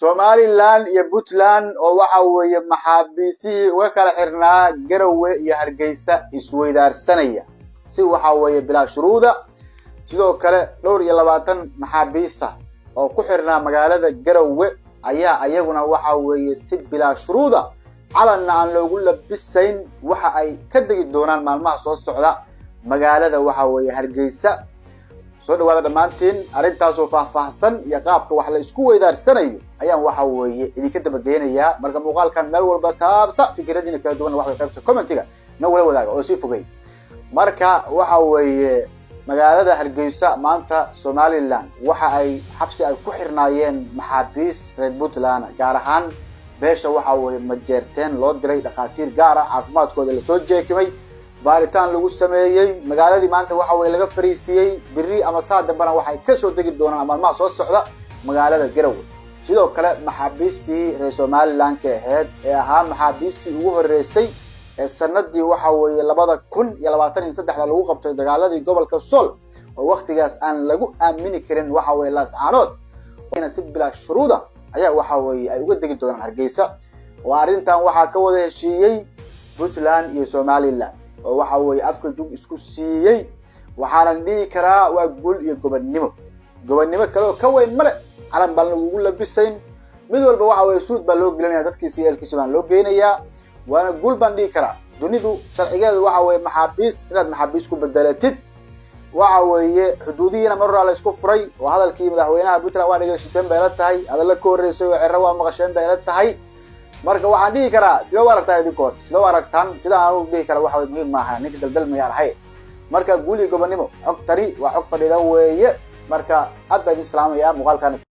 Somaliland iyo Puntland oo waxa weeye maxaabiisii uga kala xirnaa Garowe iyo Hargeysa isweydaarsanaya si waxa weeye bilaa shuruuda sidoo kale 22 maxaabiisa oo ku xirnaa magaalada Garowe ayaa ayaguna waxa weeye si bilaa shuruuda calanna aan loogu labisayn waxa ay ka dagi doonaan maalmaha soo socda magaalada waxa weeye Hargeysa soo dhawaada dhamaantiin arintaas oo faahfaahsan iyo qaabka wax la isku weydaarsanayo ayaan waxa weeye idinka dabageenaya marka muuqaalkan meel walba taabta fikradiina kala duwan wax qaybta commentiga na wala wadaaga oo si fogay marka waxa weeye magaalada Hargeysa maanta Somaliland waxa ay xabsi ay ku xirnaayeen maxaabiis reer Puntland gaar ahaan beesha waxa weeye majeerteen loo diray dhaqaatiir gaar ah caafimaadkooda la soo jeekimay baaritaan lagu sameeyay magaaladii maanta waxa weeye laga fariisiyay biri ama saadambana waxay ka soo degi doonaan maalmaha soo socda magaalada Garowe sidoo kale maxaabiistii reer Somaliland ka ahayd ee ahaa maxaabiistii ugu horeysay ee sanadii waxa weeye 2023 lagu qabtay dagaaladii gobolka Sool oo waqtigaas aan lagu aamini karin waxa weeye laascaanood ina si bilaa shuruuda ayaa waxa weeye ay uga degi doonaan Hargeysa oo arintan waxa ka wada heshiiyay Puntland iyo Somaliland oo waxa weeye afka dug isku siiyay waxaana dhigi karaa waa guul iyo gobonnimo kale oo ka weyn male calan bal ugu labisayn mid walba waxa weeye suud baa loo gelinayaa dadkiisa eelkiisa baan loo geynayaa waana guul baan dhigi karaa dunidu sharcigeedu waxa weeye maxaabiis inaad maxaabiis ku bedelatid waxa weeye xuduudiina marra la isku furay oo hadalkii madaxweynaha Puntland waa dhageyshteen bay la tahay hadal ka horeysay oo cirra waa maqasheen bay la tahay marka waxaan dhigi karaa sida waragtaan idinkood sida waragtaan sida aan u dhigi kara waxa weeye muhiim maaha ninka daldal ma yahay marka guul iyo gobonnimo xog tari waa xog fadhiida weeye marka aad baan islaamaya muuqaalkan